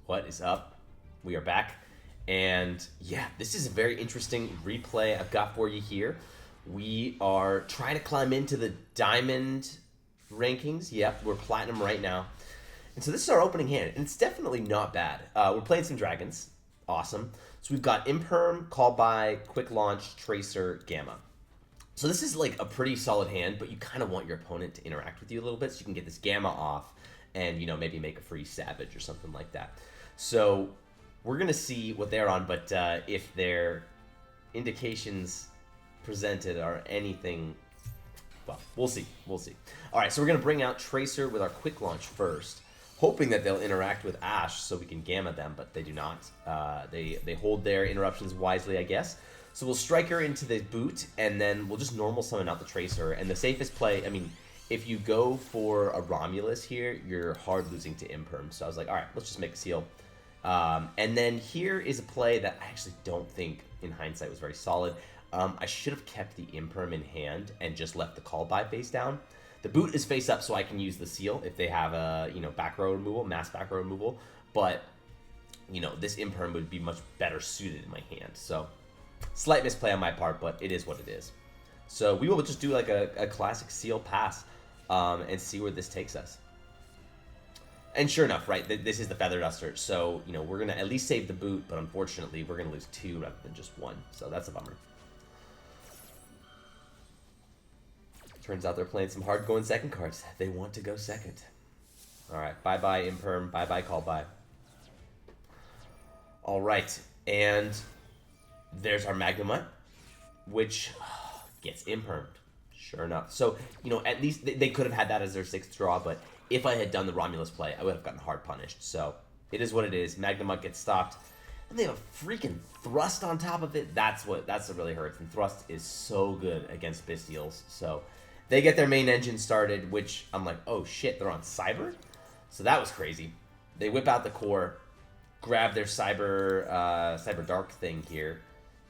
What is up? We are back. And yeah, this is a very interesting replay I've got for you here. We are trying to climb into the diamond rankings. Yep, we're platinum right now. And so this is our opening hand, and it's definitely not bad. We're playing some dragons. Awesome. So we've got Imperm, Call By, Quick Launch, Tracer, Gamma. So this is like a pretty solid hand, but you kind of want your opponent to interact with you a little bit so you can get this Gamma off and, you know, maybe make a free Savage or something like that. So we're going to see what they're on, but if their indications presented are anything, well, we'll see. We'll see. All right, so we're going to bring out Tracer with our Quick Launch first, hoping that they'll interact with Ash so we can Gamma them, but they do not. They hold their interruptions wisely, I guess. So we'll strike her into the boot, and then we'll just normal summon out the Tracer. And the safest play, I mean, if you go for a Romulus here, you're hard losing to Imperm. So I was like, all right, let's just make a seal. And then here is a play that I actually don't think, in hindsight, was very solid. I should have kept the Imperm in hand and just left the Call By face down. The boot is face up, so I can use the seal if they have a, you know, back row removal, mass back row removal. But, you know, this Imperm would be much better suited in my hand. So slight misplay on my part, but it is what it is. So we will just do like a classic seal pass and see where this takes us. And sure enough, right, this is the Feather Duster. So, you know, we're going to at least save the boot, but unfortunately we're going to lose 2 rather than just 1. So that's a bummer. Turns out they're playing some hard going second cards. They want to go second. All right, bye-bye Imperm, bye-bye Call By. All right, and there's our Magnemite, which gets Impermed, sure enough. So, you know, at least they could have had that as their 6th draw, but if I had done the Romulus play, I would have gotten hard punished. So, it is what it is. Magnemite gets stopped, and they have a freaking Thrust on top of it. That's what really hurts, and Thrust is so good against Bestials. So, they get their main engine started, which I'm like, oh shit, they're on Cyber? So that was crazy. They whip out the core, grab their Cyber Dark thing here.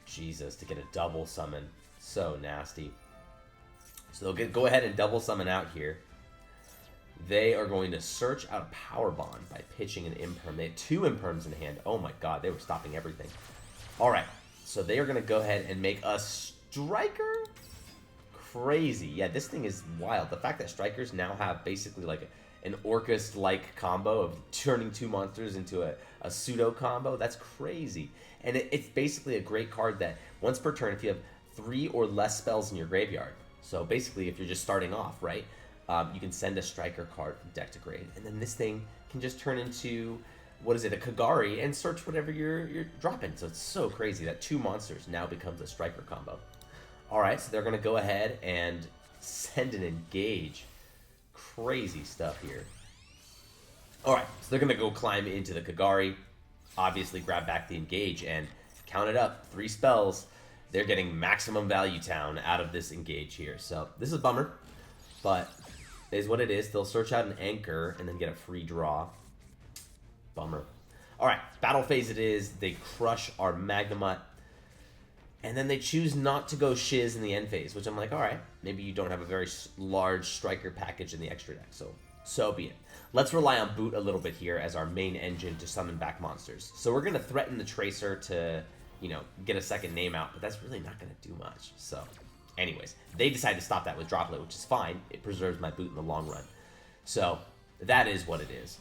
Jesus, to get a double summon. So nasty. So they'll go ahead and double summon out here. They are going to search out a Power Bond by pitching an Imperm. They had 2 Imperms in hand. Oh my god, they were stopping everything. Alright, so they are going to go ahead and make a Striker? Crazy. Yeah, this thing is wild. The fact that Strikers now have basically like an Orcust-like combo of turning 2 monsters into a pseudo combo, that's crazy. And it's basically a great card that once per turn, if you have 3 or less spells in your graveyard, so basically if you're just starting off, right, you can send a Striker card from deck to grave, and then this thing can just turn into, what is it, a Kagari, and search whatever you're dropping. So it's so crazy that 2 monsters now becomes a Striker combo. Alright, so they're going to go ahead and send an Engage. Crazy stuff here. Alright, so they're going to go climb into the Kagari, obviously grab back the Engage, and count it up. 3 spells. They're getting maximum value town out of this Engage here. So this is a bummer, but it is what it is. They'll search out an Anchor and then get a free draw. Bummer. Alright, battle phase it is. They crush our Magnemite. And then they choose not to go Shiz in the end phase, which I'm like, alright, maybe you don't have a very large Striker package in the extra deck, so be it. Let's rely on Boot a little bit here as our main engine to summon back monsters. So we're going to threaten the Tracer to, you know, get a second name out, but that's really not going to do much. So, anyways, they decide to stop that with Droplet, which is fine. It preserves my Boot in the long run. So, that is what it is.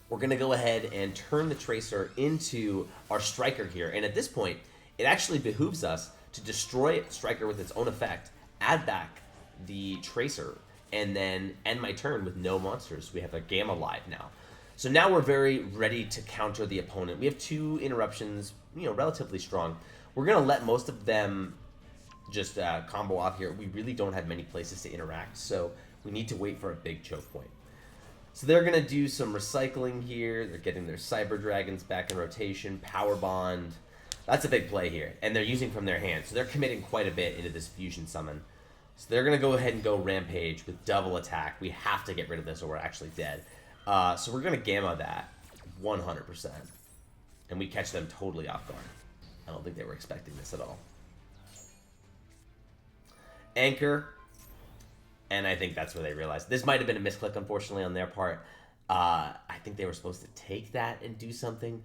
We're going to go ahead and turn the Tracer into our Striker here, and at this point, it actually behooves us to destroy Striker with its own effect, add back the Tracer, and then end my turn with no monsters. We have a Gamma live now. So now we're very ready to counter the opponent. We have 2 interruptions, you know, relatively strong. We're going to let most of them just combo off here. We really don't have many places to interact, so we need to wait for a big choke point. So they're going to do some recycling here. They're getting their Cyber Dragons back in rotation, Power Bond. That's a big play here, and they're using from their hand, so they're committing quite a bit into this fusion summon. So they're going to go ahead and go Rampage with double attack. We have to get rid of this or we're actually dead. So we're going to Gamma that 100%, and we catch them totally off guard. I don't think they were expecting this at all. Anchor, and I think that's where they realized. This might have been a misclick, unfortunately, on their part. I think they were supposed to take that and do something.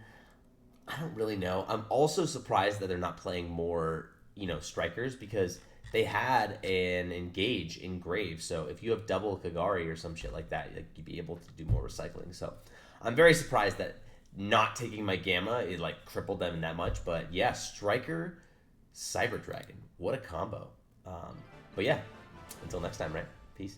I don't really know. I'm also surprised that they're not playing more, strikers because they had an engage in Grave. So if you have double Kagari or some shit like that, like you'd be able to do more recycling. So I'm very surprised that not taking my Gamma it like crippled them that much. But yeah, Striker, Cyber Dragon, what a combo. But yeah, until next time, right? Peace.